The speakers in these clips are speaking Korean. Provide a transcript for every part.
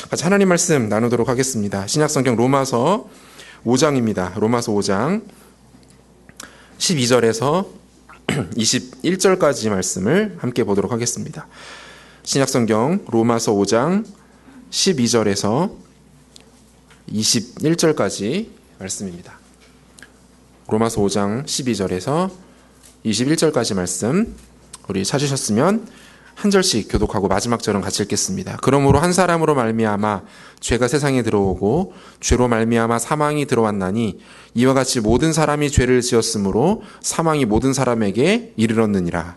같이 하나님 말씀 나누도록 하겠습니다. 신약성경 로마서 5장입니다. 로마서 5장 12절에서 21절까지 말씀을 함께 보도록 하겠습니다. 신약성경 로마서 5장 12절에서 21절까지 말씀입니다. 로마서 5장 12절에서 21절까지 말씀 우리 찾으셨으면 한 절씩 교독하고 마지막 절은 같이 읽겠습니다. 그러므로 한 사람으로 말미암아 죄가 세상에 들어오고 죄로 말미암아 사망이 들어왔나니 이와 같이 모든 사람이 죄를 지었으므로 사망이 모든 사람에게 이르렀느니라.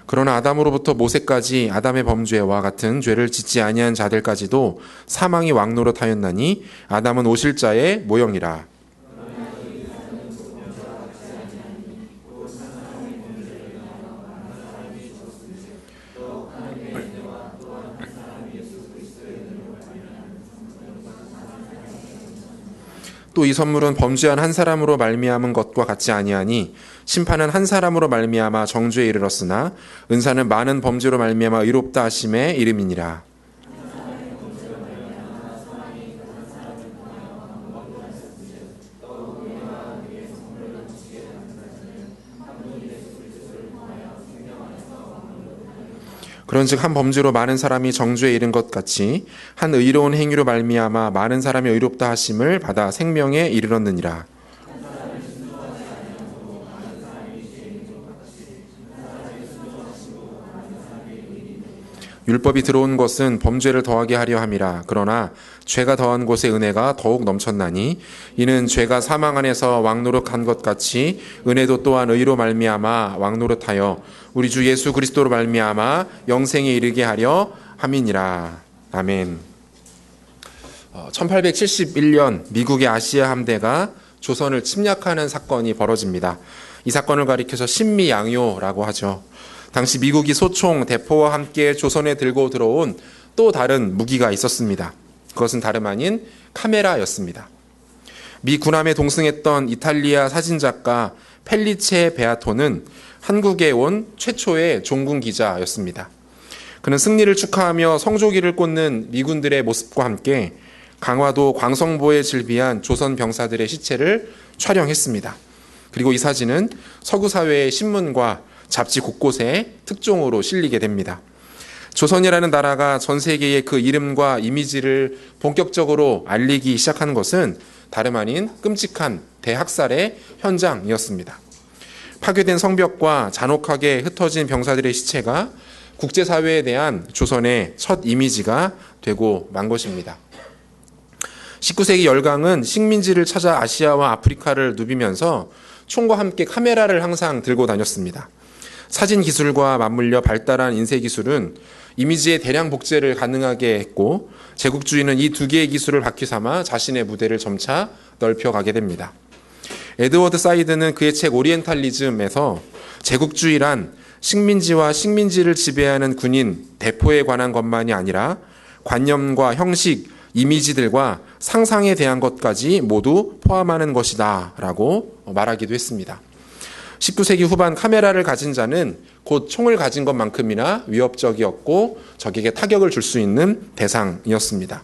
그러나 아담으로부터 모세까지 아담의 범죄와 같은 죄를 짓지 아니한 자들까지도 사망이 왕노릇하였나니 아담은 오실자의 모형이라. 또 이 선물은 범죄한 한 사람으로 말미암은 것과 같지 아니하니 심판은 한 사람으로 말미암아 정죄에 이르렀으나 은사는 많은 범죄로 말미암아 의롭다 하심의 이름이니라. 그런즉 한 범죄로 많은 사람이 정죄에 이른 것 같이 한 의로운 행위로 말미암아 많은 사람이 의롭다 하심을 받아 생명에 이르렀느니라. 율법이 들어온 것은 범죄를 더하게 하려 함이라. 그러나 죄가 더한 곳에 은혜가 더욱 넘쳤나니 이는 죄가 사망 안에서 왕노릇한 것 같이 은혜도 또한 의로 말미암아 왕노릇하여 우리 주 예수 그리스도로 말미암아 영생에 이르게 하려 함이니라. 아멘. 1871년 미국의 아시아 함대가 조선을 침략하는 사건이 벌어집니다. 이 사건을 가리켜서 신미양요라고 하죠. 당시 미국이 소총, 대포와 함께 조선에 들고 들어온 또 다른 무기가 있었습니다. 그것은 다름 아닌 카메라였습니다. 미 군함에 동승했던 이탈리아 사진작가 펠리체 베아토는 한국에 온 최초의 종군 기자였습니다. 그는 승리를 축하하며 성조기를 꽂는 미군들의 모습과 함께 강화도 광성보에 질비한 조선 병사들의 시체를 촬영했습니다. 그리고 이 사진은 서구 사회의 신문과 잡지 곳곳에 특종으로 실리게 됩니다. 조선이라는 나라가 전 세계에 그 이름과 이미지를 본격적으로 알리기 시작한 것은 다름 아닌 끔찍한 대학살의 현장이었습니다. 파괴된 성벽과 잔혹하게 흩어진 병사들의 시체가 국제사회에 대한 조선의 첫 이미지가 되고 만 것입니다. 19세기 열강은 식민지를 찾아 아시아와 아프리카를 누비면서 총과 함께 카메라를 항상 들고 다녔습니다. 사진 기술과 맞물려 발달한 인쇄 기술은 이미지의 대량 복제를 가능하게 했고 제국주의는 이 두 개의 기술을 바퀴 삼아 자신의 무대를 점차 넓혀가게 됩니다. 에드워드 사이드는 그의 책 오리엔탈리즘에서 제국주의란 식민지와 식민지를 지배하는 군인, 대포에 관한 것만이 아니라 관념과 형식, 이미지들과 상상에 대한 것까지 모두 포함하는 것이다 라고 말하기도 했습니다. 19세기 후반 카메라를 가진 자는 곧 총을 가진 것만큼이나 위협적이었고 적에게 타격을 줄 수 있는 대상이었습니다.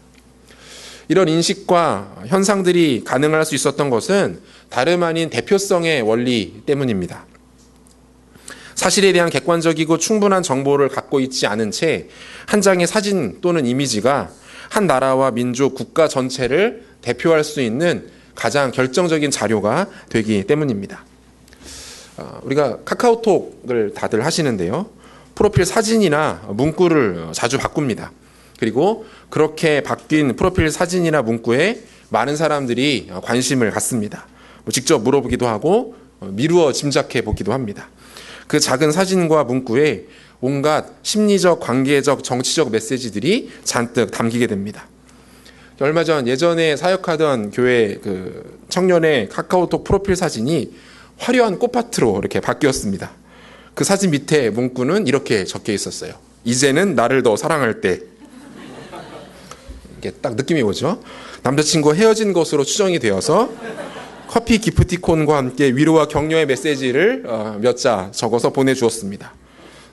이런 인식과 현상들이 가능할 수 있었던 것은 다름 아닌 대표성의 원리 때문입니다. 사실에 대한 객관적이고 충분한 정보를 갖고 있지 않은 채 한 장의 사진 또는 이미지가 한 나라와 민족, 국가 전체를 대표할 수 있는 가장 결정적인 자료가 되기 때문입니다. 우리가 카카오톡을 다들 하시는데요. 프로필 사진이나 문구를 자주 바꿉니다. 그리고 그렇게 바뀐 프로필 사진이나 문구에 많은 사람들이 관심을 갖습니다. 직접 물어보기도 하고 미루어 짐작해 보기도 합니다. 그 작은 사진과 문구에 온갖 심리적, 관계적, 정치적 메시지들이 잔뜩 담기게 됩니다. 얼마 전 예전에 사역하던 교회 그 청년의 카카오톡 프로필 사진이 화려한 꽃밭으로 이렇게 바뀌었습니다. 그 사진 밑에 문구는 이렇게 적혀 있었어요. 이제는 나를 더 사랑할 때. 이게 딱 느낌이 오죠? 남자친구와 헤어진 것으로 추정이 되어서 커피 기프티콘과 함께 위로와 격려의 메시지를 몇 자 적어서 보내주었습니다.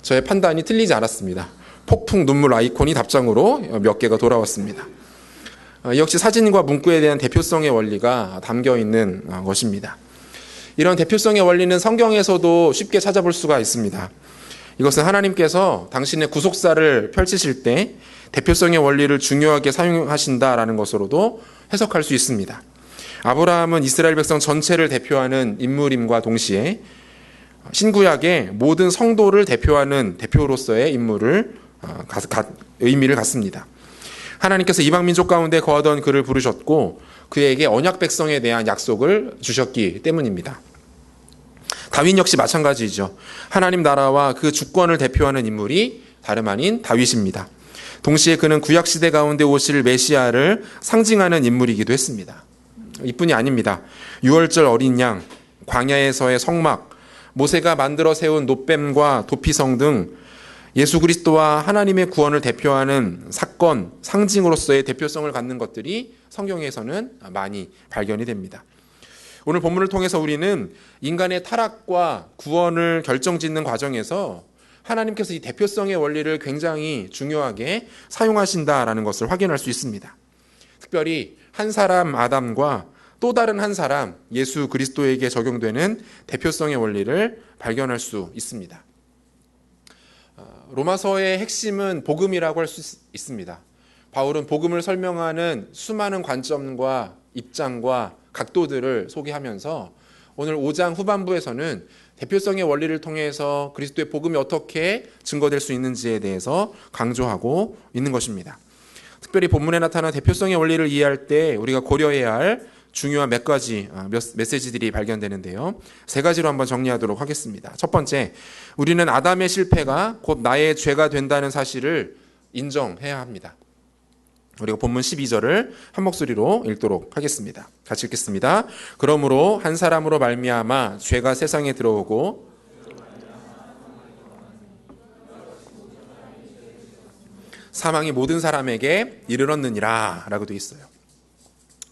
저의 판단이 틀리지 않았습니다. 폭풍 눈물 아이콘이 답장으로 몇 개가 돌아왔습니다. 역시 사진과 문구에 대한 대표성의 원리가 담겨 있는 것입니다. 이런 대표성의 원리는 성경에서도 쉽게 찾아볼 수가 있습니다. 이것은 하나님께서 당신의 구속사를 펼치실 때 대표성의 원리를 중요하게 사용하신다라는 것으로도 해석할 수 있습니다. 아브라함은 이스라엘 백성 전체를 대표하는 인물임과 동시에 신구약의 모든 성도를 대표하는 대표로서의 의미를 갖습니다. 하나님께서 이방 민족 가운데 거하던 그를 부르셨고 그에게 언약 백성에 대한 약속을 주셨기 때문입니다. 다윗 역시 마찬가지이죠. 하나님 나라와 그 주권을 대표하는 인물이 다름 아닌 다윗입니다. 동시에 그는 구약 시대 가운데 오실 메시아를 상징하는 인물이기도 했습니다. 이뿐이 아닙니다. 유월절 어린 양, 광야에서의 성막, 모세가 만들어 세운 놋뱀과 도피성 등 예수 그리스도와 하나님의 구원을 대표하는 사건, 상징으로서의 대표성을 갖는 것들이 성경에서는 많이 발견이 됩니다. 오늘 본문을 통해서 우리는 인간의 타락과 구원을 결정짓는 과정에서 하나님께서 이 대표성의 원리를 굉장히 중요하게 사용하신다라는 것을 확인할 수 있습니다. 특별히 한 사람 아담과 또 다른 한 사람 예수 그리스도에게 적용되는 대표성의 원리를 발견할 수 있습니다. 로마서의 핵심은 복음이라고 할 수 있습니다. 바울은 복음을 설명하는 수많은 관점과 입장과 각도들을 소개하면서 오늘 5장 후반부에서는 대표성의 원리를 통해서 그리스도의 복음이 어떻게 증거될 수 있는지에 대해서 강조하고 있는 것입니다. 특별히 본문에 나타난 대표성의 원리를 이해할 때 우리가 고려해야 할 중요한 몇 가지 메시지들이 발견되는데요. 세 가지로 한번 정리하도록 하겠습니다. 첫 번째, 우리는 아담의 실패가 곧 나의 죄가 된다는 사실을 인정해야 합니다. 우리가 본문 12절을 한 목소리로 읽도록 하겠습니다. 같이 읽겠습니다. 그러므로 한 사람으로 말미암아 죄가 세상에 들어오고 사망이 모든 사람에게 이르렀느니라 라고 되어 있어요.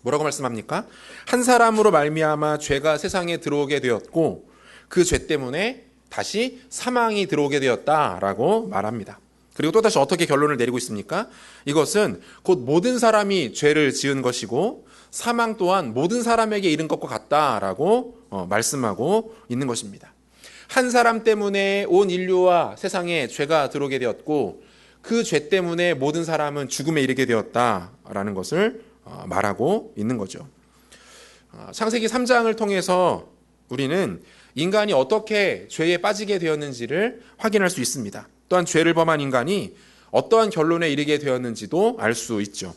뭐라고 말씀합니까? 한 사람으로 말미암아 죄가 세상에 들어오게 되었고 그 죄 때문에 다시 사망이 들어오게 되었다라고 말합니다. 그리고 또다시 어떻게 결론을 내리고 있습니까? 이것은 곧 모든 사람이 죄를 지은 것이고 사망 또한 모든 사람에게 이른 것과 같다라고 말씀하고 있는 것입니다. 한 사람 때문에 온 인류와 세상에 죄가 들어오게 되었고 그 죄 때문에 모든 사람은 죽음에 이르게 되었다라는 것을 말하고 있는 거죠. 창세기 3장을 통해서 우리는 인간이 어떻게 죄에 빠지게 되었는지를 확인할 수 있습니다. 또한 죄를 범한 인간이 어떠한 결론에 이르게 되었는지도 알 수 있죠.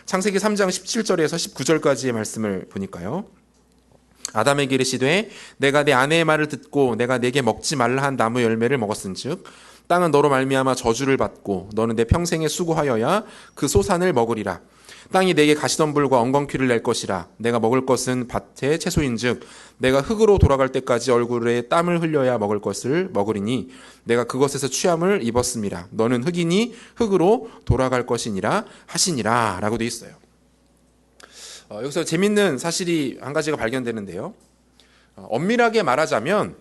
창세기 3장 17절에서 19절까지의 말씀을 보니까요. 아담에게 이르시되 내가 내 아내의 말을 듣고 내가 내게 먹지 말라 한 나무 열매를 먹었은즉 땅은 너로 말미암아 저주를 받고 너는 내 평생에 수고하여야 그 소산을 먹으리라. 땅이 내게 가시덤불과 엉겅퀴를 낼 것이라. 내가 먹을 것은 밭의 채소인즉 내가 흙으로 돌아갈 때까지 얼굴에 땀을 흘려야 먹을 것을 먹으리니 내가 그것에서 취함을 입었음이라. 너는 흙이니 흙으로 돌아갈 것이니라 하시니라 라고 되어 있어요. 여기서 재밌는 사실이 한 가지가 발견되는데요. 엄밀하게 말하자면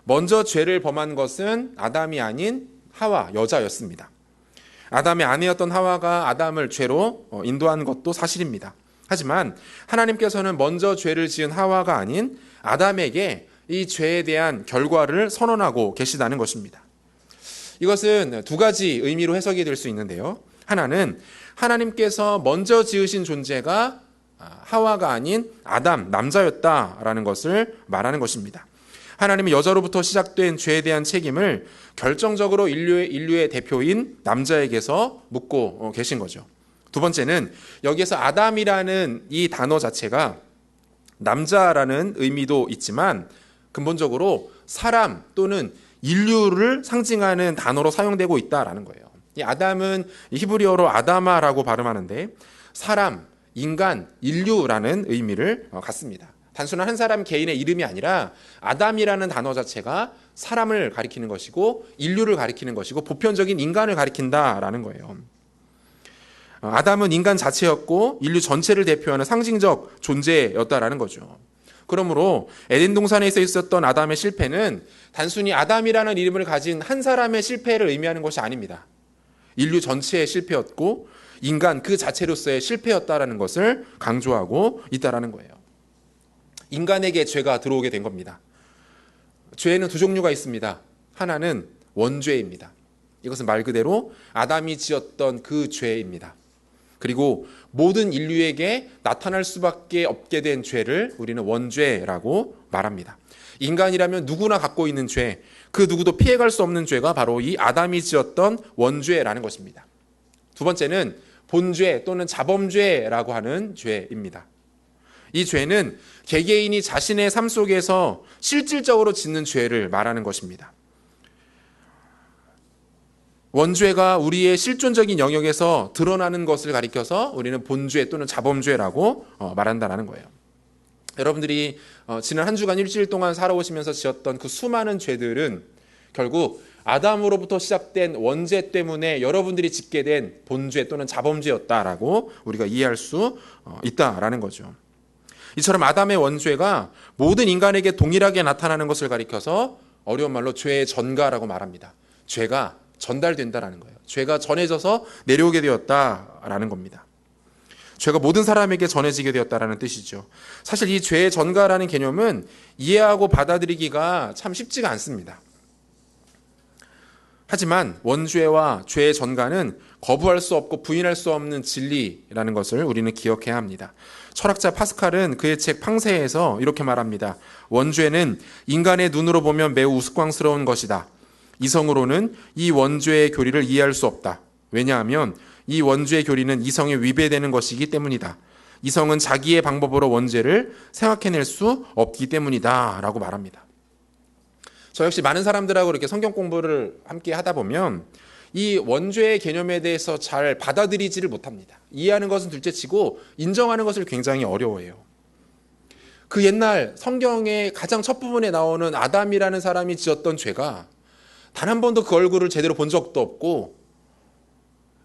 먼저 죄를 범한 것은 아담이 아닌 하와, 여자였습니다. 아담의 아내였던 하와가 아담을 죄로 인도한 것도 사실입니다. 하지만 하나님께서는 먼저 죄를 지은 하와가 아닌 아담에게 이 죄에 대한 결과를 선언하고 계시다는 것입니다. 이것은 두 가지 의미로 해석이 될 수 있는데요. 하나는 하나님께서 먼저 지으신 존재가 하와가 아닌 아담, 남자였다라는 것을 말하는 것입니다. 하나님은 여자로부터 시작된 죄에 대한 책임을 결정적으로 인류의 대표인 남자에게서 묻고 계신 거죠. 두 번째는 여기에서 아담이라는 이 단어 자체가 남자라는 의미도 있지만 근본적으로 사람 또는 인류를 상징하는 단어로 사용되고 있다라는 거예요. 이 아담은 히브리어로 아다마라고 발음하는데 사람, 인간, 인류라는 의미를 갖습니다. 단순한 한 사람 개인의 이름이 아니라 아담이라는 단어 자체가 사람을 가리키는 것이고 인류를 가리키는 것이고 보편적인 인간을 가리킨다라는 거예요. 아담은 인간 자체였고 인류 전체를 대표하는 상징적 존재였다라는 거죠. 그러므로 에덴 동산에서 있었던 아담의 실패는 단순히 아담이라는 이름을 가진 한 사람의 실패를 의미하는 것이 아닙니다. 인류 전체의 실패였고 인간 그 자체로서의 실패였다라는 것을 강조하고 있다라는 거예요. 인간에게 죄가 들어오게 된 겁니다. 죄에는 두 종류가 있습니다. 하나는 원죄입니다. 이것은 말 그대로 아담이 지었던 그 죄입니다. 그리고 모든 인류에게 나타날 수밖에 없게 된 죄를 우리는 원죄라고 말합니다. 인간이라면 누구나 갖고 있는 죄, 그 누구도 피해갈 수 없는 죄가 바로 이 아담이 지었던 원죄라는 것입니다. 두 번째는 본죄 또는 자범죄라고 하는 죄입니다. 이 죄는 개개인이 자신의 삶 속에서 실질적으로 짓는 죄를 말하는 것입니다. 원죄가 우리의 실존적인 영역에서 드러나는 것을 가리켜서 우리는 본죄 또는 자범죄라고 말한다는 거예요. 여러분들이 지난 한 주간 일주일 동안 살아오시면서 지었던 그 수많은 죄들은 결국 아담으로부터 시작된 원죄 때문에 여러분들이 짓게 된 본죄 또는 자범죄였다라고 우리가 이해할 수 있다라는 거죠. 이처럼 아담의 원죄가 모든 인간에게 동일하게 나타나는 것을 가리켜서 어려운 말로 죄의 전가라고 말합니다. 죄가 전달된다라는 거예요. 죄가 전해져서 내려오게 되었다라는 겁니다. 죄가 모든 사람에게 전해지게 되었다라는 뜻이죠. 사실 이 죄의 전가라는 개념은 이해하고 받아들이기가 참 쉽지가 않습니다. 하지만 원죄와 죄의 전가는 거부할 수 없고 부인할 수 없는 진리라는 것을 우리는 기억해야 합니다. 철학자 파스칼은 그의 책 팡세에서 이렇게 말합니다. 원죄는 인간의 눈으로 보면 매우 우스꽝스러운 것이다. 이성으로는 이 원죄의 교리를 이해할 수 없다. 왜냐하면 이 원죄의 교리는 이성에 위배되는 것이기 때문이다. 이성은 자기의 방법으로 원죄를 생각해낼 수 없기 때문이다 라고 말합니다. 저 역시 많은 사람들하고 이렇게 성경 공부를 함께 하다 보면 이 원죄의 개념에 대해서 잘 받아들이지를 못합니다. 이해하는 것은 둘째치고 인정하는 것을 굉장히 어려워해요. 그 옛날 성경의 가장 첫 부분에 나오는 아담이라는 사람이 지었던 죄가 단 한 번도 그 얼굴을 제대로 본 적도 없고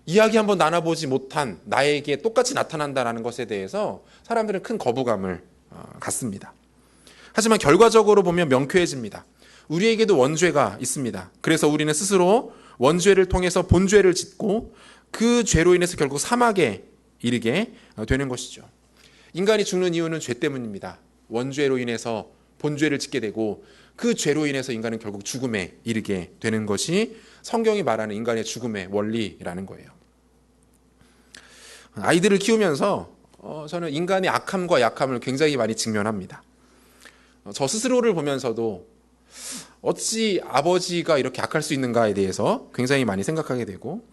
이야기 한번 나눠보지 못한 나에게 똑같이 나타난다는 것에 대해서 사람들은 큰 거부감을 갖습니다. 하지만 결과적으로 보면 명쾌해집니다. 우리에게도 원죄가 있습니다. 그래서 우리는 스스로 원죄를 통해서 본죄를 짓고 그 죄로 인해서 결국 사막에 이르게 되는 것이죠. 인간이 죽는 이유는 죄 때문입니다. 원죄로 인해서 본죄를 짓게 되고 그 죄로 인해서 인간은 결국 죽음에 이르게 되는 것이 성경이 말하는 인간의 죽음의 원리라는 거예요. 아이들을 키우면서 저는 인간의 악함과 약함을 굉장히 많이 직면합니다. 저 스스로를 보면서도 어찌 아버지가 이렇게 악할 수 있는가에 대해서 굉장히 많이 생각하게 되고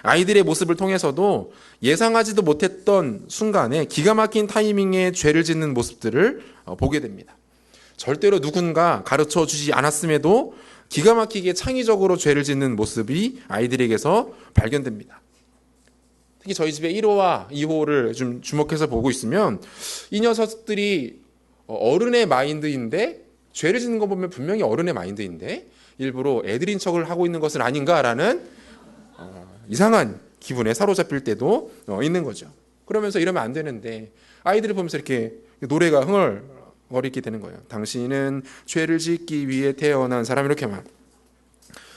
아이들의 모습을 통해서도 예상하지도 못했던 순간에 기가 막힌 타이밍에 죄를 짓는 모습들을 보게 됩니다. 절대로 누군가 가르쳐 주지 않았음에도 기가 막히게 창의적으로 죄를 짓는 모습이 아이들에게서 발견됩니다. 특히 저희 집의 1호와 2호를 좀 주목해서 보고 있으면 이 녀석들이 어른의 마인드인데 죄를 짓는 거 보면 분명히 어른의 마인드인데 일부러 애들인 척을 하고 있는 것은 아닌가라는 이상한 기분에 사로잡힐 때도 있는 거죠. 그러면서 이러면 안 되는데 아이들을 보면서 이렇게 노래가 흥얼거리게 되는 거예요. 당신은 죄를 짓기 위해 태어난 사람 이렇게 말.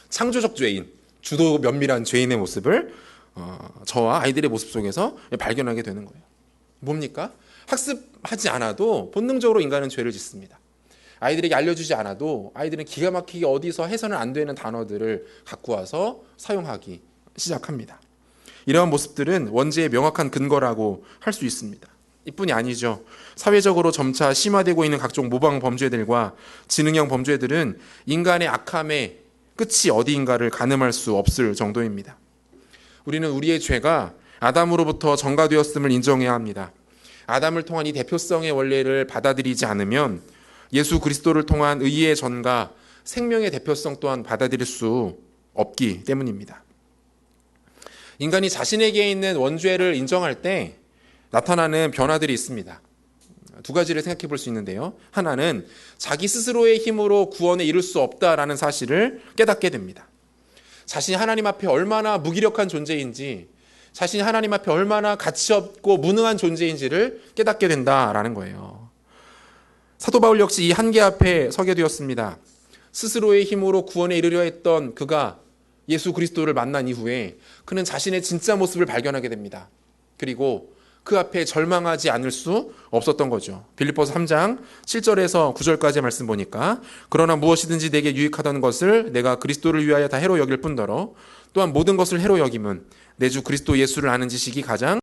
창조적 죄인, 주도 면밀한 죄인의 모습을 저와 아이들의 모습 속에서 발견하게 되는 거예요. 뭡니까? 학습하지 않아도 본능적으로 인간은 죄를 짓습니다. 아이들에게 알려주지 않아도 아이들은 기가 막히게 어디서 해서는 안 되는 단어들을 갖고 와서 사용하기 시작합니다. 이러한 모습들은 원죄의 명확한 근거라고 할 수 있습니다. 이뿐이 아니죠. 사회적으로 점차 심화되고 있는 각종 모방 범죄들과 지능형 범죄들은 인간의 악함의 끝이 어디인가를 가늠할 수 없을 정도입니다. 우리는 우리의 죄가 아담으로부터 전가되었음을 인정해야 합니다. 아담을 통한 이 대표성의 원리를 받아들이지 않으면 예수 그리스도를 통한 의의 전가, 생명의 대표성 또한 받아들일 수 없기 때문입니다. 인간이 자신에게 있는 원죄를 인정할 때 나타나는 변화들이 있습니다. 두 가지를 생각해 볼 수 있는데요. 하나는 자기 스스로의 힘으로 구원에 이룰 수 없다라는 사실을 깨닫게 됩니다. 자신이 하나님 앞에 얼마나 무기력한 존재인지, 자신이 하나님 앞에 얼마나 가치 없고 무능한 존재인지를 깨닫게 된다라는 거예요. 사도 바울 역시 이 한계 앞에 서게 되었습니다. 스스로의 힘으로 구원에 이르려 했던 그가 예수 그리스도를 만난 이후에 그는 자신의 진짜 모습을 발견하게 됩니다. 그리고 그 앞에 절망하지 않을 수 없었던 거죠. 빌립보서 3장 7절에서 9절까지 말씀 보니까 그러나 무엇이든지 내게 유익하던 것을 내가 그리스도를 위하여 다 해로 여길 뿐더러 또한 모든 것을 해로 여김은 내 주 그리스도 예수를 아는 지식이 가장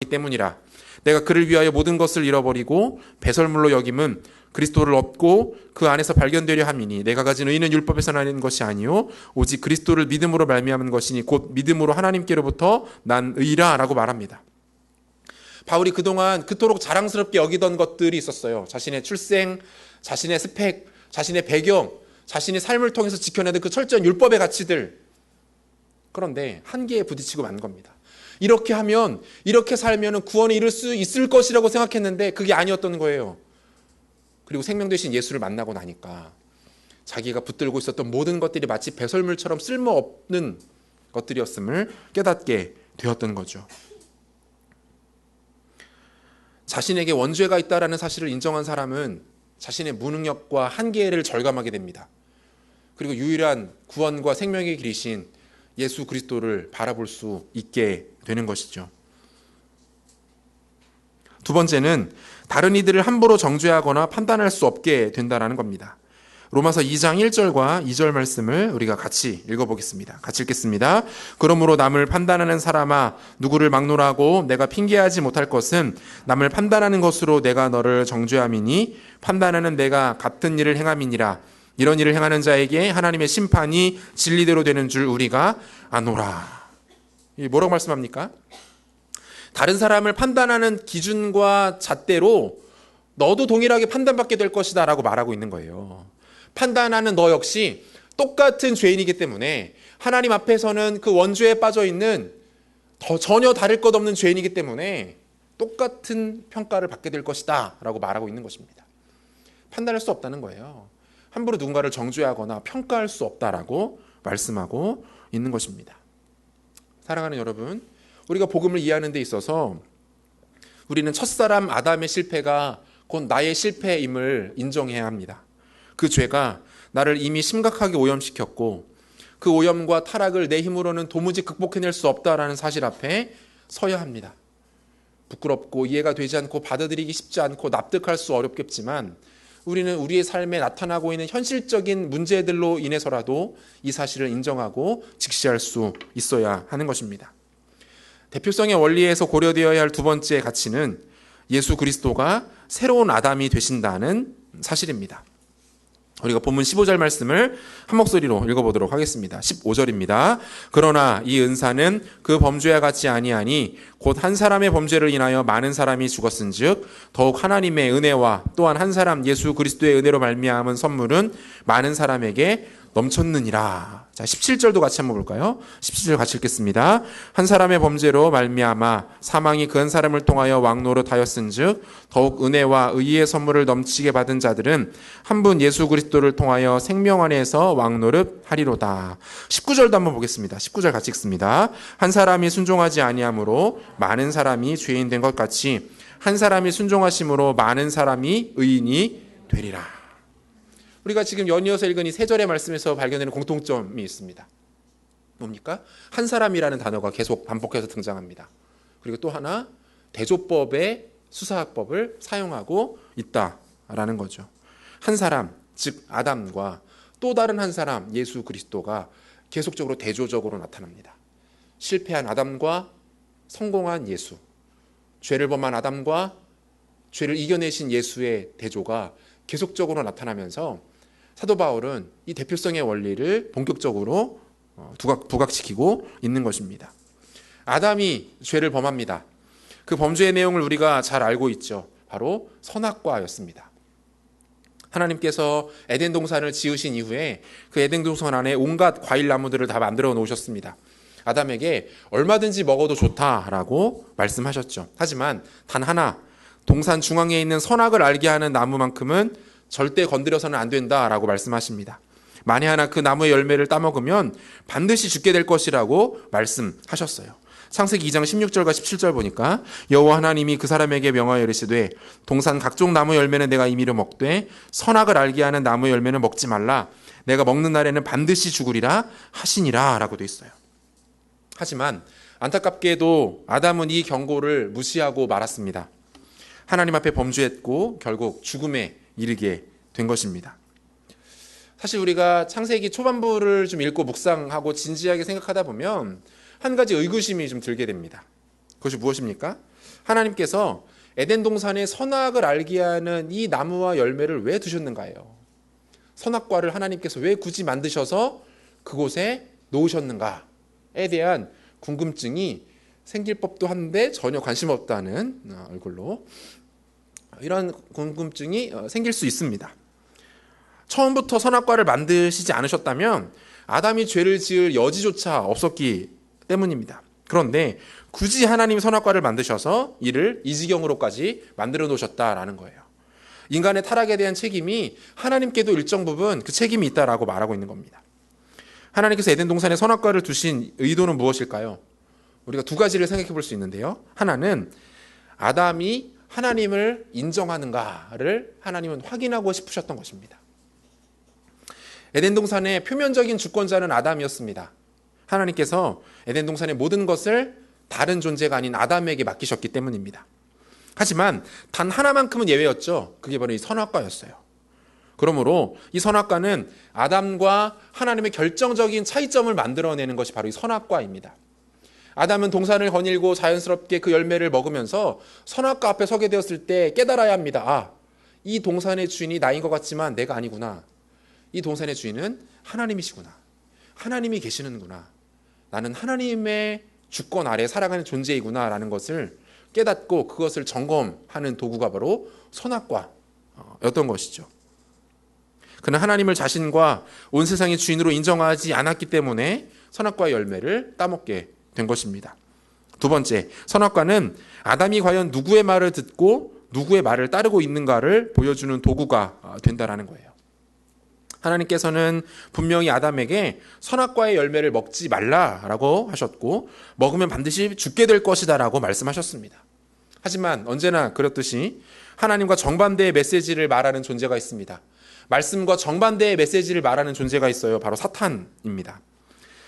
때문이라. 내가 그를 위하여 모든 것을 잃어버리고 배설물로 여김은 그리스도를 얻고 그 안에서 발견되려 함이니 내가 가진 의는 율법에서 나는 것이 아니요 오직 그리스도를 믿음으로 말미암은 것이니 곧 믿음으로 하나님께로부터 난 의라라고 말합니다. 바울이 그동안 그토록 자랑스럽게 여기던 것들이 있었어요. 자신의 출생, 자신의 스펙, 자신의 배경, 자신의 삶을 통해서 지켜내던 그 철저한 율법의 가치들. 그런데 한계에 부딪히고 만 겁니다. 이렇게 하면, 이렇게 살면 구원에 이를 수 있을 것이라고 생각했는데 그게 아니었던 거예요. 그리고 생명 되신 예수를 만나고 나니까 자기가 붙들고 있었던 모든 것들이 마치 배설물처럼 쓸모없는 것들이었음을 깨닫게 되었던 거죠. 자신에게 원죄가 있다라는 사실을 인정한 사람은 자신의 무능력과 한계를 절감하게 됩니다. 그리고 유일한 구원과 생명의 길이신 예수 그리스도를 바라볼 수 있게 되는 것이죠. 두 번째는 다른 이들을 함부로 정죄하거나 판단할 수 없게 된다는 겁니다. 로마서 2장 1절과 2절 말씀을 우리가 같이 읽어보겠습니다. 같이 읽겠습니다. 그러므로 남을 판단하는 사람아 누구를 막론하고 내가 핑계하지 못할 것은 남을 판단하는 것으로 내가 너를 정죄함이니 판단하는 내가 같은 일을 행함이니라. 이런 일을 행하는 자에게 하나님의 심판이 진리대로 되는 줄 우리가 아노라. 뭐라고 말씀합니까? 다른 사람을 판단하는 기준과 잣대로 너도 동일하게 판단받게 될 것이다 라고 말하고 있는 거예요. 판단하는 너 역시 똑같은 죄인이기 때문에 하나님 앞에서는 그 원죄에 빠져 있는 전혀 다를 것 없는 죄인이기 때문에 똑같은 평가를 받게 될 것이다 라고 말하고 있는 것입니다. 판단할 수 없다는 거예요. 함부로 누군가를 정죄하거나 평가할 수 없다라고 말씀하고 있는 것입니다. 사랑하는 여러분, 우리가 복음을 이해하는 데 있어서 우리는 첫사람 아담의 실패가 곧 나의 실패임을 인정해야 합니다. 그 죄가 나를 이미 심각하게 오염시켰고 그 오염과 타락을 내 힘으로는 도무지 극복해낼 수 없다라는 사실 앞에 서야 합니다. 부끄럽고 이해가 되지 않고 받아들이기 쉽지 않고 납득할 수 어렵겠지만 우리는 우리의 삶에 나타나고 있는 현실적인 문제들로 인해서라도 이 사실을 인정하고 직시할 수 있어야 하는 것입니다. 대표성의 원리에서 고려되어야 할 두 번째 가치는 예수 그리스도가 새로운 아담이 되신다는 사실입니다. 우리가 본문 15절 말씀을 한 목소리로 읽어보도록 하겠습니다. 15절입니다. 그러나 이 은사는 그 범죄와 같지 아니하니 곧 한 사람의 범죄를 인하여 많은 사람이 죽었은즉 더욱 하나님의 은혜와 또한 한 사람 예수 그리스도의 은혜로 말미암은 선물은 많은 사람에게 넘쳤느니라. 자, 17절도 같이 한번 볼까요? 17절 같이 읽겠습니다. 한 사람의 범죄로 말미암아 사망이 그 한 사람을 통하여 왕노릇하였은즉 더욱 은혜와 의의 선물을 넘치게 받은 자들은 한 분 예수 그리스도를 통하여 생명 안에서 왕노릇하리로다. 19절도 한번 보겠습니다. 19절 같이 읽습니다. 한 사람이 순종하지 아니함으로 많은 사람이 죄인 된 것 같이 한 사람이 순종하심으로 많은 사람이 의인이 되리라. 우리가 지금 연이어서 읽은 이 세 절의 말씀에서 발견되는 공통점이 있습니다. 뭡니까? 한 사람이라는 단어가 계속 반복해서 등장합니다. 그리고 또 하나, 대조법의 수사학법을 사용하고 있다라는 거죠. 한 사람, 즉 아담과 또 다른 한 사람, 예수 그리스도가 계속적으로 대조적으로 나타납니다. 실패한 아담과 성공한 예수, 죄를 범한 아담과 죄를 이겨내신 예수의 대조가 계속적으로 나타나면서 사도 바울은 이 대표성의 원리를 본격적으로 부각시키고 있는 것입니다. 아담이 죄를 범합니다. 그 범죄의 내용을 우리가 잘 알고 있죠. 바로 선악과였습니다. 하나님께서 에덴 동산을 지으신 이후에 그 에덴 동산 안에 온갖 과일 나무들을 다 만들어 놓으셨습니다. 아담에게 얼마든지 먹어도 좋다라고 말씀하셨죠. 하지만 단 하나, 동산 중앙에 있는 선악을 알게 하는 나무만큼은 절대 건드려서는 안 된다라고 말씀하십니다. 만에 하나 그 나무의 열매를 따먹으면 반드시 죽게 될 것이라고 말씀하셨어요. 창세기 2장 16절과 17절 보니까 여호와 하나님이 그 사람에게 명하여 이르시되 동산 각종 나무 열매는 내가 임의로 먹되 선악을 알게 하는 나무 열매는 먹지 말라. 내가 먹는 날에는 반드시 죽으리라 하시니라 라고 돼 있어요. 하지만 안타깝게도 아담은 이 경고를 무시하고 말았습니다. 하나님 앞에 범죄했고 결국 죽음에 이르게 된 것입니다. 사실 우리가 창세기 초반부를 좀 읽고 묵상하고 진지하게 생각하다 보면 한 가지 의구심이 좀 들게 됩니다. 그것이 무엇입니까? 하나님께서 에덴 동산에 선악을 알게 하는 이 나무와 열매를 왜 두셨는가요? 선악과를 하나님께서 왜 굳이 만드셔서 그곳에 놓으셨는가에 대한 궁금증이 생길 법도 한데 전혀 관심 없다는 얼굴로 이런 궁금증이 생길 수 있습니다. 처음부터 선악과를 만드시지 않으셨다면 아담이 죄를 지을 여지조차 없었기 때문입니다. 그런데 굳이 하나님이 선악과를 만드셔서 이를 이 지경으로까지 만들어 놓으셨다라는 거예요. 인간의 타락에 대한 책임이 하나님께도 일정 부분 그 책임이 있다라고 말하고 있는 겁니다. 하나님께서 에덴 동산에 선악과를 두신 의도는 무엇일까요? 우리가 두 가지를 생각해 볼 수 있는데요. 하나는 아담이 하나님을 인정하는가를 하나님은 확인하고 싶으셨던 것입니다. 에덴 동산의 표면적인 주권자는 아담이었습니다. 하나님께서 에덴 동산의 모든 것을 다른 존재가 아닌 아담에게 맡기셨기 때문입니다. 하지만 단 하나만큼은 예외였죠. 그게 바로 이 선악과였어요. 그러므로 이 선악과는 아담과 하나님의 결정적인 차이점을 만들어내는 것이 바로 이 선악과입니다. 아담은 동산을 거닐고 자연스럽게 그 열매를 먹으면서 선악과 앞에 서게 되었을 때 깨달아야 합니다. 아, 이 동산의 주인이 나인 것 같지만 내가 아니구나. 이 동산의 주인은 하나님이시구나. 하나님이 계시는구나. 나는 하나님의 주권 아래 살아가는 존재이구나라는 것을 깨닫고 그것을 점검하는 도구가 바로 선악과였던 것이죠. 그는 하나님을 자신과 온 세상의 주인으로 인정하지 않았기 때문에 선악과의 열매를 따먹게 된 것입니다. 두 번째, 선악과는 아담이 과연 누구의 말을 듣고 누구의 말을 따르고 있는가를 보여주는 도구가 된다는 거예요. 하나님께서는 분명히 아담에게 선악과의 열매를 먹지 말라라고 하셨고 먹으면 반드시 죽게 될 것이다라고 말씀하셨습니다. 하지만 언제나 그렇듯이 하나님과 정반대의 메시지를 말하는 존재가 있습니다. 말씀과 정반대의 메시지를 말하는 존재가 있어요. 바로 사탄입니다.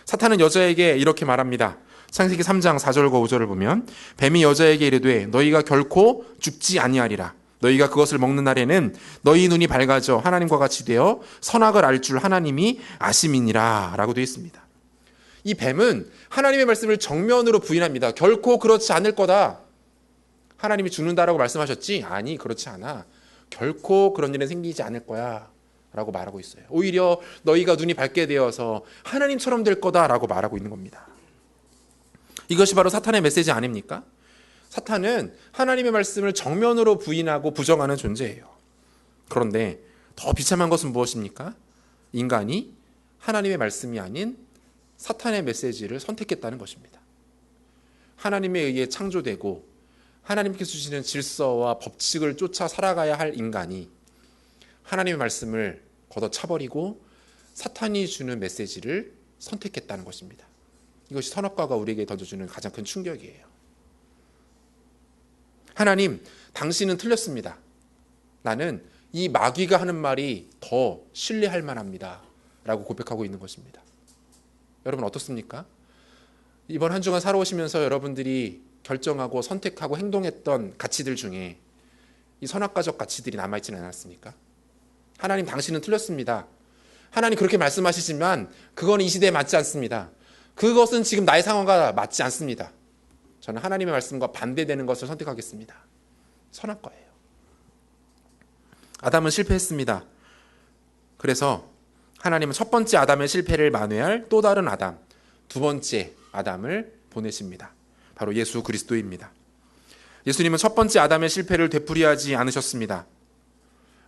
사탄은 여자에게 이렇게 말합니다. 창세기 3장 4절과 5절을 보면 뱀이 여자에게 이르되 너희가 결코 죽지 아니하리라. 너희가 그것을 먹는 날에는 너희 눈이 밝아져 하나님과 같이 되어 선악을 알 줄 하나님이 아심이니라 라고 되어 있습니다. 이 뱀은 하나님의 말씀을 정면으로 부인합니다. 결코 그렇지 않을 거다. 하나님이 죽는다라고 말씀하셨지? 아니, 그렇지 않아. 결코 그런 일은 생기지 않을 거야 라고 말하고 있어요. 오히려 너희가 눈이 밝게 되어서 하나님처럼 될 거다라고 말하고 있는 겁니다. 이것이 바로 사탄의 메시지 아닙니까? 사탄은 하나님의 말씀을 정면으로 부인하고 부정하는 존재예요. 그런데 더 비참한 것은 무엇입니까? 인간이 하나님의 말씀이 아닌 사탄의 메시지를 선택했다는 것입니다. 하나님에 의해 창조되고 하나님께서 주시는 질서와 법칙을 쫓아 살아가야 할 인간이 하나님의 말씀을 걷어차버리고 사탄이 주는 메시지를 선택했다는 것입니다. 이것이 선악과가 우리에게 던져주는 가장 큰 충격이에요. 하나님, 당신은 틀렸습니다. 나는 이 마귀가 하는 말이 더 신뢰할 만합니다. 라고 고백하고 있는 것입니다. 여러분 어떻습니까? 이번 한 주간 살아오시면서 여러분들이 결정하고 선택하고 행동했던 가치들 중에 이 선악과적 가치들이 남아있지는 않았습니까? 하나님, 당신은 틀렸습니다. 하나님 그렇게 말씀하시지만 그건 이 시대에 맞지 않습니다. 그것은 지금 나의 상황과 맞지 않습니다. 저는 하나님의 말씀과 반대되는 것을 선택하겠습니다. 선악과예요. 아담은 실패했습니다. 그래서 하나님은 첫 번째 아담의 실패를 만회할 또 다른 아담, 두 번째 아담을 보내십니다. 바로 예수 그리스도입니다. 예수님은 첫 번째 아담의 실패를 되풀이하지 않으셨습니다.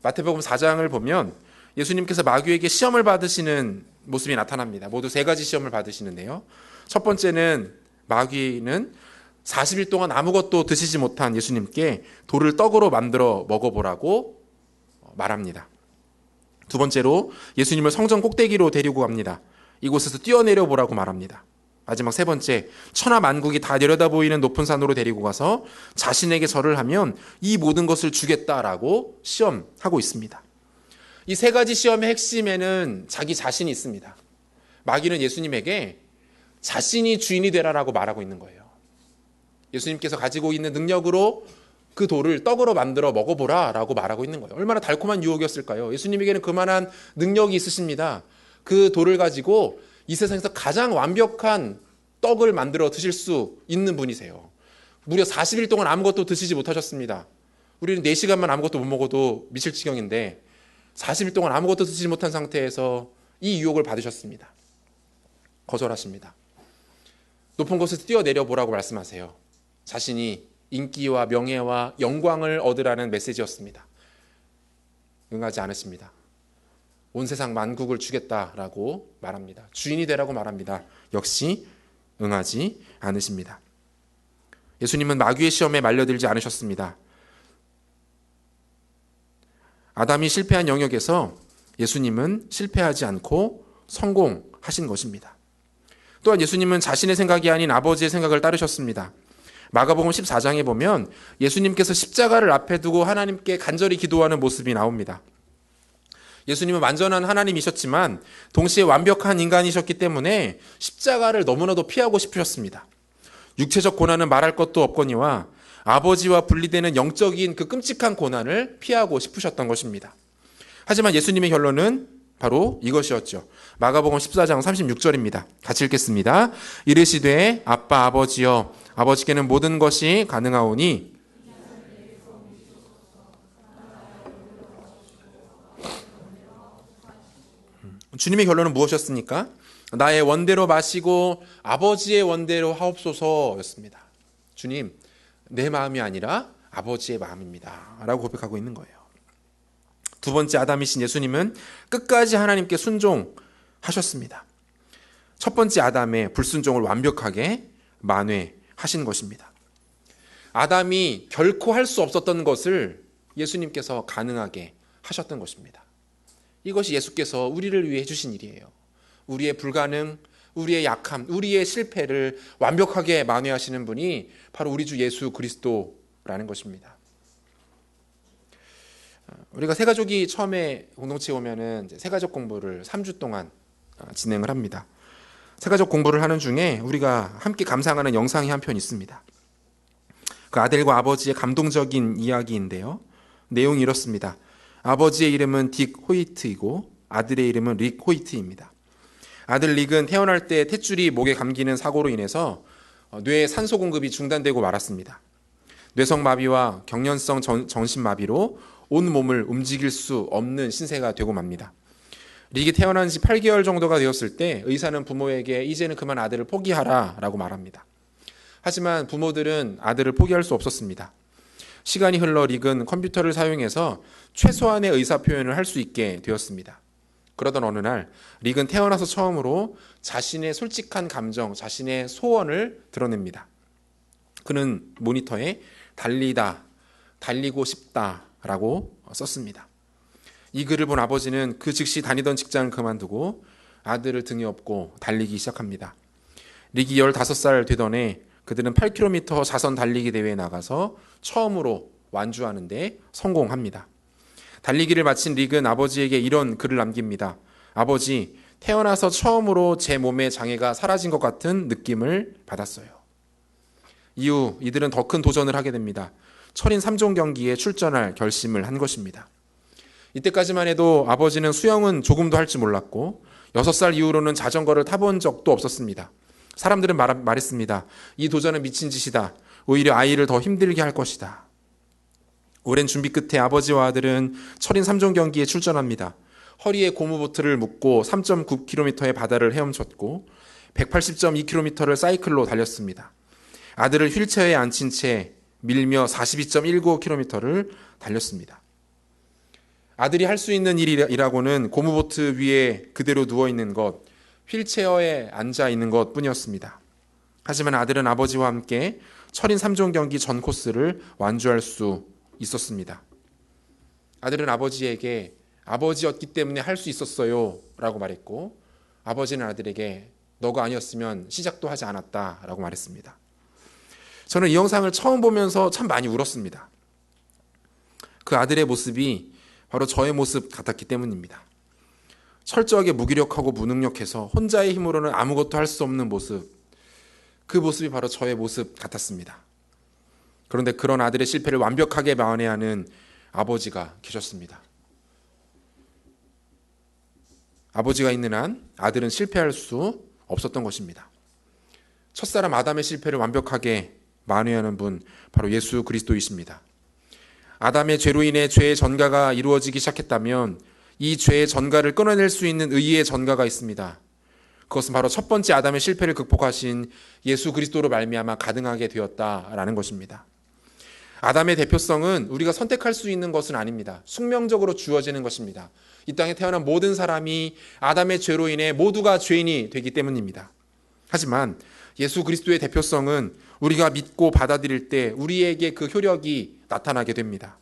마태복음 4장을 보면 예수님께서 마귀에게 시험을 받으시는 모습이 나타납니다. 모두 세 가지 시험을 받으시는데요. 첫 번째는 마귀는 40일 동안 아무것도 드시지 못한 예수님께 돌을 떡으로 만들어 먹어보라고 말합니다. 두 번째로 예수님을 성전 꼭대기로 데리고 갑니다. 이곳에서 뛰어내려 보라고 말합니다. 마지막 세 번째, 천하 만국이 다 내려다 보이는 높은 산으로 데리고 가서 자신에게 절을 하면 이 모든 것을 주겠다라고 시험하고 있습니다. 이 세 가지 시험의 핵심에는 자기 자신이 있습니다. 마귀는 예수님에게 자신이 주인이 되라라고 말하고 있는 거예요. 예수님께서 가지고 있는 능력으로 그 돌을 떡으로 만들어 먹어보라라고 말하고 있는 거예요. 얼마나 달콤한 유혹이었을까요? 예수님에게는 그만한 능력이 있으십니다. 그 돌을 가지고 이 세상에서 가장 완벽한 떡을 만들어 드실 수 있는 분이세요. 무려 40일 동안 아무것도 드시지 못하셨습니다. 우리는 4시간만 아무것도 못 먹어도 미칠 지경인데 40일 동안 아무것도 드시지 못한 상태에서 이 유혹을 받으셨습니다. 거절하십니다. 높은 곳에서 뛰어내려 보라고 말씀하세요. 자신이 인기와 명예와 영광을 얻으라는 메시지였습니다. 응하지 않으십니다. 온 세상 만국을 주겠다라고 말합니다. 주인이 되라고 말합니다. 역시 응하지 않으십니다. 예수님은 마귀의 시험에 말려들지 않으셨습니다. 아담이 실패한 영역에서 예수님은 실패하지 않고 성공하신 것입니다. 또한 예수님은 자신의 생각이 아닌 아버지의 생각을 따르셨습니다. 마가복음 14장에 보면 예수님께서 십자가를 앞에 두고 하나님께 간절히 기도하는 모습이 나옵니다. 예수님은 완전한 하나님이셨지만 동시에 완벽한 인간이셨기 때문에 십자가를 너무나도 피하고 싶으셨습니다. 육체적 고난은 말할 것도 없거니와 아버지와 분리되는 영적인 그 끔찍한 고난을 피하고 싶으셨던 것입니다. 하지만 예수님의 결론은 바로 이것이었죠. 마가복음 14장 36절입니다. 같이 읽겠습니다. 이르시되 아빠 아버지여 아버지께는 모든 것이 가능하오니 주님의 결론은 무엇이었습니까? 나의 원대로 마시고 아버지의 원대로 하옵소서였습니다. 주님, 내 마음이 아니라 아버지의 마음입니다. 라고 고백하고 있는 거예요. 두 번째 아담이신 예수님은 끝까지 하나님께 순종하셨습니다. 첫 번째 아담의 불순종을 완벽하게 만회하신 것입니다. 아담이 결코 할 수 없었던 것을 예수님께서 가능하게 하셨던 것입니다. 이것이 예수께서 우리를 위해 해주신 일이에요. 우리의 불가능, 우리의 약함, 우리의 실패를 완벽하게 만회하시는 분이 바로 우리 주 예수 그리스도라는 것입니다. 우리가 새가족이 처음에 공동체에 오면은 새가족 공부를 3주 동안 진행을 합니다. 새가족 공부를 하는 중에 우리가 함께 감상하는 영상이 한 편 있습니다. 그 아들과 아버지의 감동적인 이야기인데요. 내용이 이렇습니다. 아버지의 이름은 딕 호이트이고 아들의 이름은 릭 호이트입니다. 아들 릭은 태어날 때 탯줄이 목에 감기는 사고로 인해서 뇌의 산소 공급이 중단되고 말았습니다. 뇌성마비와 경련성 정신마비로 온 몸을 움직일 수 없는 신세가 되고 맙니다. 릭이 태어난 지 8개월 정도가 되었을 때 의사는 부모에게 이제는 그만 아들을 포기하라 라고 말합니다. 하지만 부모들은 아들을 포기할 수 없었습니다. 시간이 흘러 릭은 컴퓨터를 사용해서 최소한의 의사표현을 할 수 있게 되었습니다. 그러던 어느 날 릭은 태어나서 처음으로 자신의 솔직한 감정, 자신의 소원을 드러냅니다. 그는 모니터에 달리다, 달리고 싶다라고 썼습니다. 이 글을 본 아버지는 그 즉시 다니던 직장을 그만두고 아들을 등에 업고 달리기 시작합니다. 릭이 15살 되던 해 그들은 8km 자선 달리기 대회에 나가서 처음으로 완주하는데 성공합니다. 달리기를 마친 릭은 아버지에게 이런 글을 남깁니다. 아버지, 태어나서 처음으로 제 몸의 장애가 사라진 것 같은 느낌을 받았어요. 이후 이들은 더 큰 도전을 하게 됩니다. 철인 3종 경기에 출전할 결심을 한 것입니다. 이때까지만 해도 아버지는 수영은 조금도 할 줄 몰랐고 6살 이후로는 자전거를 타본 적도 없었습니다. 사람들은 말했습니다. 이 도전은 미친 짓이다. 오히려 아이를 더 힘들게 할 것이다. 오랜 준비 끝에 아버지와 아들은 철인 3종 경기에 출전합니다. 허리에 고무보트를 묶고 3.9km의 바다를 헤엄쳤고 180.2km를 사이클로 달렸습니다. 아들을 휠체어에 앉힌 채 밀며 42.195km를 달렸습니다. 아들이 할 수 있는 일이라고는 고무보트 위에 그대로 누워있는 것, 휠체어에 앉아있는 것 뿐이었습니다. 하지만 아들은 아버지와 함께 철인 3종 경기 전 코스를 완주할 수 있었습니다. 아들은 아버지에게 아버지였기 때문에 할 수 있었어요 라고 말했고 아버지는 아들에게 너가 아니었으면 시작도 하지 않았다라고 말했습니다. 저는 이 영상을 처음 보면서 참 많이 울었습니다. 그 아들의 모습이 바로 저의 모습 같았기 때문입니다. 철저하게 무기력하고 무능력해서 혼자의 힘으로는 아무것도 할 수 없는 모습, 그 모습이 바로 저의 모습 같았습니다. 그런데 그런 아들의 실패를 완벽하게 만회하는 아버지가 계셨습니다. 아버지가 있는 한 아들은 실패할 수 없었던 것입니다. 첫사람 아담의 실패를 완벽하게 만회하는 분, 바로 예수 그리스도이십니다. 아담의 죄로 인해 죄의 전가가 이루어지기 시작했다면 이 죄의 전가를 끊어낼 수 있는 의의 전가가 있습니다. 그것은 바로 첫 번째 아담의 실패를 극복하신 예수 그리스도로 말미암아 가능하게 되었다라는 것입니다. 아담의 대표성은 우리가 선택할 수 있는 것은 아닙니다. 숙명적으로 주어지는 것입니다. 이 땅에 태어난 모든 사람이 아담의 죄로 인해 모두가 죄인이 되기 때문입니다. 하지만 예수 그리스도의 대표성은 우리가 믿고 받아들일 때 우리에게 그 효력이 나타나게 됩니다.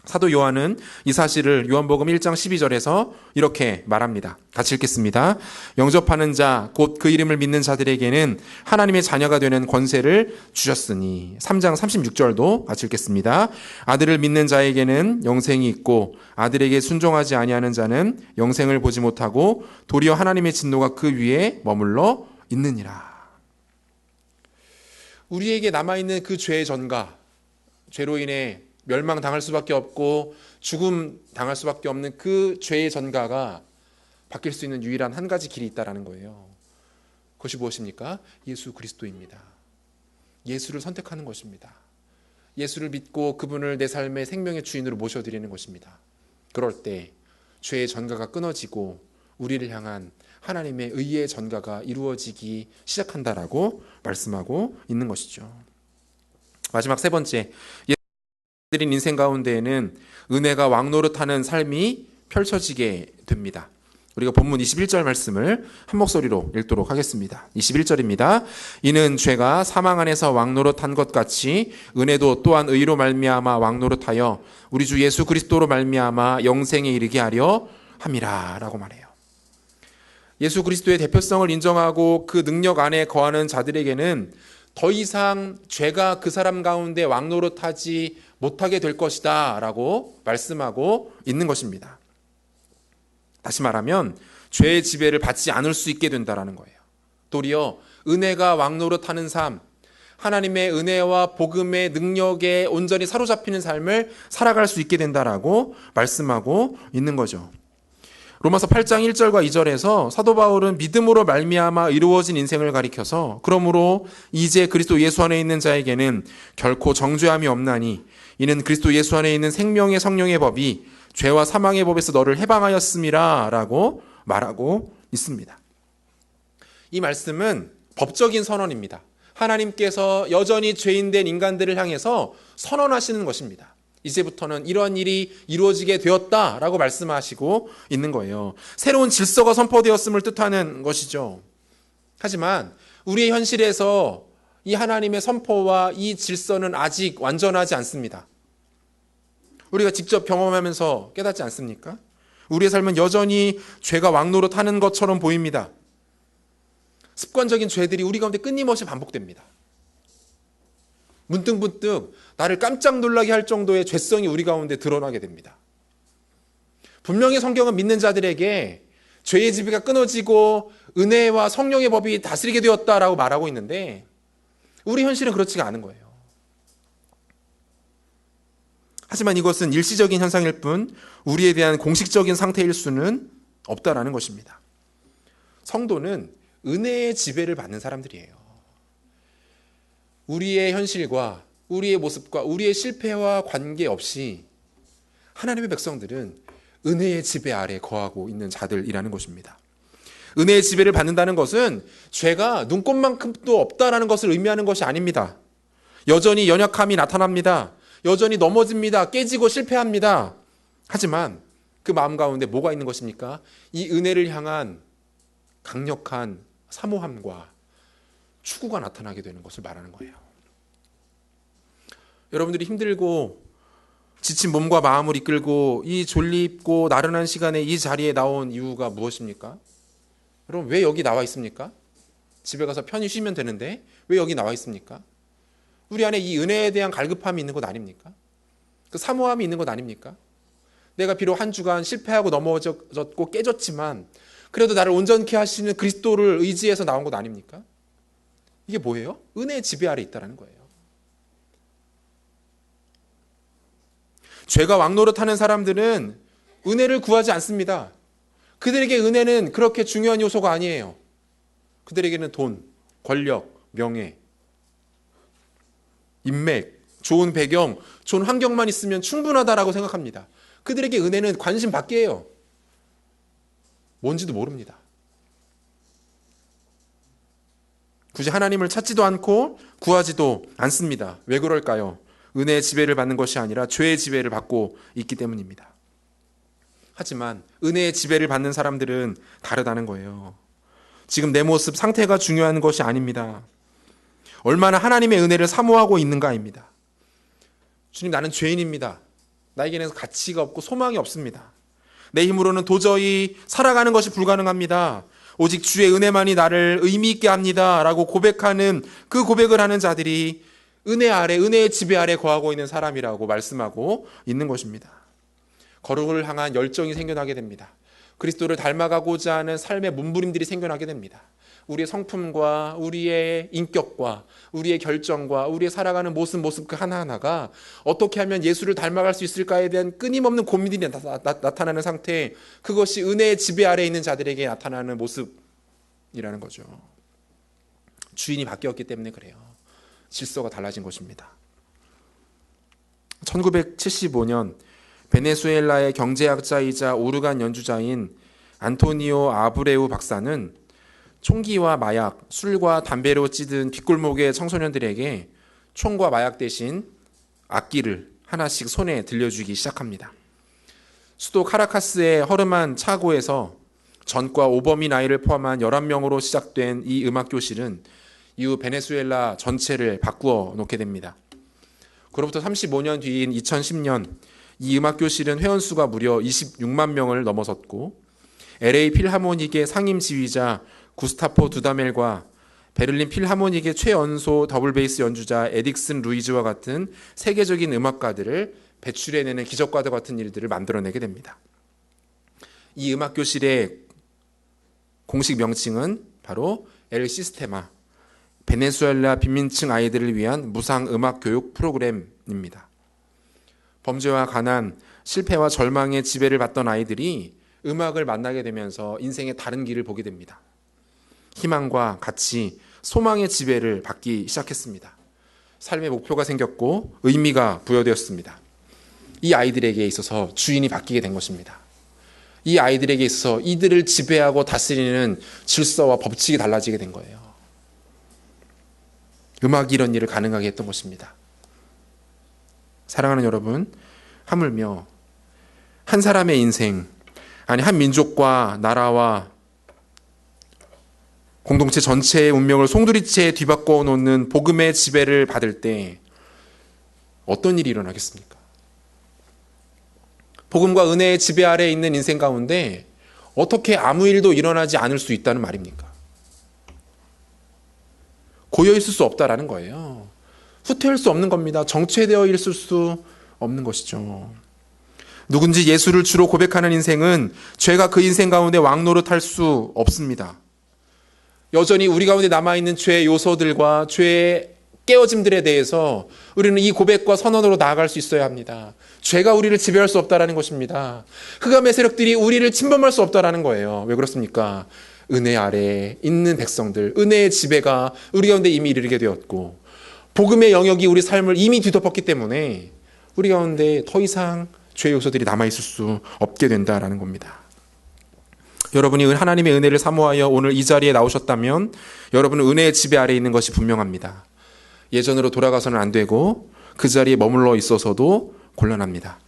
사도 요한은 이 사실을 요한복음 1장 12절에서 이렇게 말합니다. 같이 읽겠습니다. 영접하는 자, 곧 그 이름을 믿는 자들에게는 하나님의 자녀가 되는 권세를 주셨으니. 3장 36절도 같이 읽겠습니다. 아들을 믿는 자에게는 영생이 있고 아들에게 순종하지 아니하는 자는 영생을 보지 못하고 도리어 하나님의 진노가 그 위에 머물러 있느니라. 우리에게 남아있는 그 죄의 전가, 죄로 인해 멸망당할 수밖에 없고 죽음 당할 수밖에 없는 그 죄의 전가가 바뀔 수 있는 유일한 한 가지 길이 있다는 거예요. 그것이 무엇입니까? 예수 그리스도입니다. 예수를 선택하는 것입니다. 예수를 믿고 그분을 내 삶의 생명의 주인으로 모셔드리는 것입니다. 그럴 때 죄의 전가가 끊어지고 우리를 향한 하나님의 의의 전가가 이루어지기 시작한다라고 말씀하고 있는 것이죠. 마지막 세 번째, 예수들인 인생 가운데에는 은혜가 왕노릇하는 삶이 펼쳐지게 됩니다. 우리가 본문 21절 말씀을 한 목소리로 읽도록 하겠습니다. 21절입니다. 이는 죄가 사망 안에서 왕노릇한 것 같이 은혜도 또한 의로 말미암아 왕노릇하여 우리 주 예수 그리스도로 말미암아 영생에 이르게 하려 함이라 라고 말해요. 예수 그리스도의 대표성을 인정하고 그 능력 안에 거하는 자들에게는 더 이상 죄가 그 사람 가운데 왕노릇하지 못하게 될 것이다 라고 말씀하고 있는 것입니다. 다시 말하면 죄의 지배를 받지 않을 수 있게 된다는 거예요. 도리어 은혜가 왕노릇하는 삶, 하나님의 은혜와 복음의 능력에 온전히 사로잡히는 삶을 살아갈 수 있게 된다라고 말씀하고 있는 거죠. 로마서 8장 1절과 2절에서 사도 바울은 믿음으로 말미암아 이루어진 인생을 가리켜서 그러므로 이제 그리스도 예수 안에 있는 자에게는 결코 정죄함이 없나니 이는 그리스도 예수 안에 있는 생명의 성령의 법이 죄와 사망의 법에서 너를 해방하였음이라 라고 말하고 있습니다. 이 말씀은 법적인 선언입니다. 하나님께서 여전히 죄인된 인간들을 향해서 선언하시는 것입니다. 이제부터는 이러한 일이 이루어지게 되었다라고 말씀하시고 있는 거예요. 새로운 질서가 선포되었음을 뜻하는 것이죠. 하지만 우리의 현실에서 이 하나님의 선포와 이 질서는 아직 완전하지 않습니다. 우리가 직접 경험하면서 깨닫지 않습니까? 우리의 삶은 여전히 죄가 왕노릇하는 것처럼 보입니다. 습관적인 죄들이 우리 가운데 끊임없이 반복됩니다. 문득문득 나를 깜짝 놀라게 할 정도의 죄성이 우리 가운데 드러나게 됩니다. 분명히 성경은 믿는 자들에게 죄의 지배가 끊어지고 은혜와 성령의 법이 다스리게 되었다라고 말하고 있는데 우리 현실은 그렇지가 않은 거예요. 하지만 이것은 일시적인 현상일 뿐 우리에 대한 공식적인 상태일 수는 없다라는 것입니다. 성도는 은혜의 지배를 받는 사람들이에요. 우리의 현실과 우리의 모습과 우리의 실패와 관계없이 하나님의 백성들은 은혜의 지배 아래 거하고 있는 자들이라는 것입니다. 은혜의 지배를 받는다는 것은 죄가 눈꼽만큼도 없다라는 것을 의미하는 것이 아닙니다. 여전히 연약함이 나타납니다. 여전히 넘어집니다. 깨지고 실패합니다. 하지만 그 마음 가운데 뭐가 있는 것입니까? 이 은혜를 향한 강력한 사모함과 추구가 나타나게 되는 것을 말하는 거예요. 여러분들이 힘들고 지친 몸과 마음을 이끌고 이 졸립고 나른한 시간에 이 자리에 나온 이유가 무엇입니까? 여러분 왜 여기 나와 있습니까? 집에 가서 편히 쉬면 되는데 왜 여기 나와 있습니까? 우리 안에 이 은혜에 대한 갈급함이 있는 것 아닙니까? 그 사모함이 있는 것 아닙니까? 내가 비록 한 주간 실패하고 넘어졌고 깨졌지만 그래도 나를 온전케 하시는 그리스도를 의지해서 나온 것 아닙니까? 이게 뭐예요? 은혜의 지배 아래 있다는 거예요. 죄가 왕노릇하는 사람들은 은혜를 구하지 않습니다. 그들에게 은혜는 그렇게 중요한 요소가 아니에요. 그들에게는 돈, 권력, 명예, 인맥, 좋은 배경, 좋은 환경만 있으면 충분하다라고 생각합니다. 그들에게 은혜는 관심 밖이에요. 뭔지도 모릅니다. 굳이 하나님을 찾지도 않고 구하지도 않습니다. 왜 그럴까요? 은혜의 지배를 받는 것이 아니라 죄의 지배를 받고 있기 때문입니다. 하지만 은혜의 지배를 받는 사람들은 다르다는 거예요. 지금 내 모습, 상태가 중요한 것이 아닙니다. 얼마나 하나님의 은혜를 사모하고 있는가입니다. 주님, 나는 죄인입니다. 나에게는 가치가 없고 소망이 없습니다. 내 힘으로는 도저히 살아가는 것이 불가능합니다. 오직 주의 은혜만이 나를 의미 있게 합니다. 라고 고백하는 그 고백을 하는 자들이 은혜 아래, 은혜의 지배 아래 거하고 있는 사람이라고 말씀하고 있는 것입니다. 거룩을 향한 열정이 생겨나게 됩니다. 그리스도를 닮아가고자 하는 삶의 몸부림들이 생겨나게 됩니다. 우리의 성품과 우리의 인격과 우리의 결정과 우리의 살아가는 모습 그 하나하나가 어떻게 하면 예수를 닮아갈 수 있을까에 대한 끊임없는 고민들이 나타나는 상태, 그것이 은혜의 지배 아래에 있는 자들에게 나타나는 모습이라는 거죠. 주인이 바뀌었기 때문에 그래요. 질서가 달라진 것입니다. 1975년 베네수엘라의 경제학자이자 오르간 연주자인 안토니오 아브레우 박사는 총기와 마약, 술과 담배로 찌든 뒷골목의 청소년들에게 총과 마약 대신 악기를 하나씩 손에 들려주기 시작합니다. 수도 카라카스의 허름한 차고에서 전과 오범인 아이를 포함한 11명으로 시작된 이 음악교실은 이후 베네수엘라 전체를 바꾸어 놓게 됩니다. 그로부터 35년 뒤인 2010년 이 음악교실은 회원수가 무려 26만 명을 넘어섰고 LA 필하모닉의 상임 지휘자 구스타포 두다멜과 베를린 필하모닉의 최연소 더블 베이스 연주자 에딕슨 루이즈와 같은 세계적인 음악가들을 배출해내는 기적과도 같은 일들을 만들어내게 됩니다. 이 음악교실의 공식 명칭은 바로 엘 시스테마, 베네수엘라 빈민층 아이들을 위한 무상 음악 교육 프로그램입니다. 범죄와 가난, 실패와 절망의 지배를 받던 아이들이 음악을 만나게 되면서 인생의 다른 길을 보게 됩니다. 희망과 가치, 소망의 지배를 받기 시작했습니다. 삶의 목표가 생겼고 의미가 부여되었습니다. 이 아이들에게 있어서 주인이 바뀌게 된 것입니다. 이 아이들에게 있어서 이들을 지배하고 다스리는 질서와 법칙이 달라지게 된 거예요. 음악이 이런 일을 가능하게 했던 것입니다. 사랑하는 여러분, 하물며 한 사람의 인생, 아니 한 민족과 나라와 공동체 전체의 운명을 송두리째 뒤바꿔 놓는 복음의 지배를 받을 때 어떤 일이 일어나겠습니까? 복음과 은혜의 지배 아래에 있는 인생 가운데 어떻게 아무 일도 일어나지 않을 수 있다는 말입니까? 고여있을 수 없다라는 거예요. 후퇴할 수 없는 겁니다. 정체되어 있을 수 없는 것이죠. 누군지 예수를 주로 고백하는 인생은 죄가 그 인생 가운데 왕노릇할 수 없습니다. 여전히 우리 가운데 남아있는 죄의 요소들과 죄의 깨어짐들에 대해서 우리는 이 고백과 선언으로 나아갈 수 있어야 합니다. 죄가 우리를 지배할 수 없다는 것입니다. 흑암의 세력들이 우리를 침범할 수 없다는 거예요. 왜 그렇습니까? 은혜 아래에 있는 백성들, 은혜의 지배가 우리 가운데 이미 이르게 되었고 복음의 영역이 우리 삶을 이미 뒤덮었기 때문에 우리 가운데 더 이상 죄의 요소들이 남아있을 수 없게 된다는 겁니다. 여러분이 하나님의 은혜를 사모하여 오늘 이 자리에 나오셨다면 여러분은 은혜의 지배 아래에 있는 것이 분명합니다. 예전으로 돌아가서는 안 되고 그 자리에 머물러 있어서도 곤란합니다.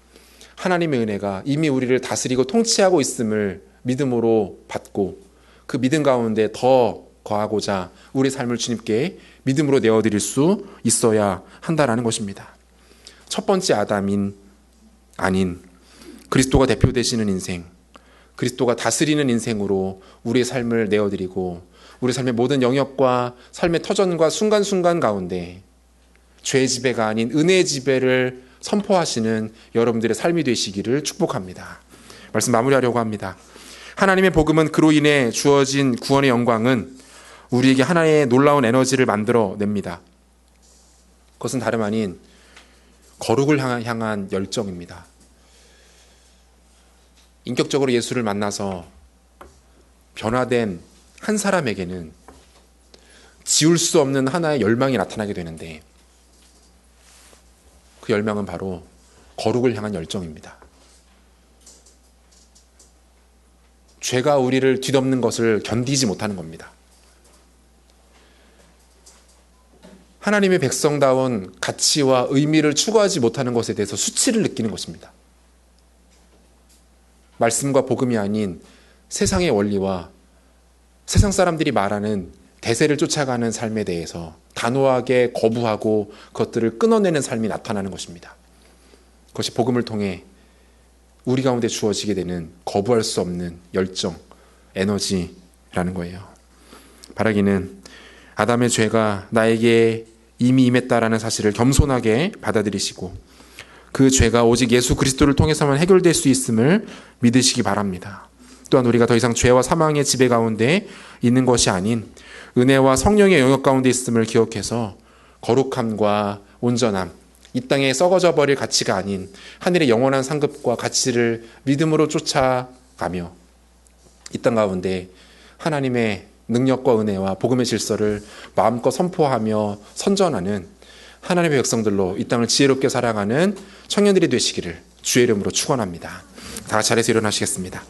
하나님의 은혜가 이미 우리를 다스리고 통치하고 있음을 믿음으로 받고 그 믿음 가운데 더 거하고자 우리 삶을 주님께 믿음으로 내어드릴 수 있어야 한다라는 것입니다. 첫 번째 아담인 아닌 그리스도가 대표되시는 인생, 그리스도가 다스리는 인생으로 우리의 삶을 내어드리고 우리 삶의 모든 영역과 삶의 터전과 순간순간 가운데 죄의 지배가 아닌 은혜의 지배를 선포하시는 여러분들의 삶이 되시기를 축복합니다. 말씀 마무리하려고 합니다. 하나님의 복음은 그로 인해 주어진 구원의 영광은 우리에게 하나의 놀라운 에너지를 만들어냅니다. 그것은 다름 아닌 거룩을 향한 열정입니다. 인격적으로 예수를 만나서 변화된 한 사람에게는 지울 수 없는 하나의 열망이 나타나게 되는데 그 열망은 바로 거룩을 향한 열정입니다. 죄가 우리를 뒤덮는 것을 견디지 못하는 겁니다. 하나님의 백성다운 가치와 의미를 추구하지 못하는 것에 대해서 수치를 느끼는 것입니다. 말씀과 복음이 아닌 세상의 원리와 세상 사람들이 말하는 대세를 쫓아가는 삶에 대해서 단호하게 거부하고 그것들을 끊어내는 삶이 나타나는 것입니다. 그것이 복음을 통해 우리 가운데 주어지게 되는 거부할 수 없는 열정, 에너지라는 거예요. 바라기는 아담의 죄가 나에게 이미 임했다라는 사실을 겸손하게 받아들이시고 그 죄가 오직 예수 그리스도를 통해서만 해결될 수 있음을 믿으시기 바랍니다. 또한 우리가 더 이상 죄와 사망의 지배 가운데 있는 것이 아닌 은혜와 성령의 영역 가운데 있음을 기억해서 거룩함과 온전함, 이 땅에 썩어져 버릴 가치가 아닌 하늘의 영원한 상급과 가치를 믿음으로 쫓아가며 이 땅 가운데 하나님의 능력과 은혜와 복음의 질서를 마음껏 선포하며 선전하는 하나님의 백성들로 이 땅을 지혜롭게 살아가는 청년들이 되시기를 주의 이름으로 축원합니다. 다 같이 자리에서 일어나시겠습니다.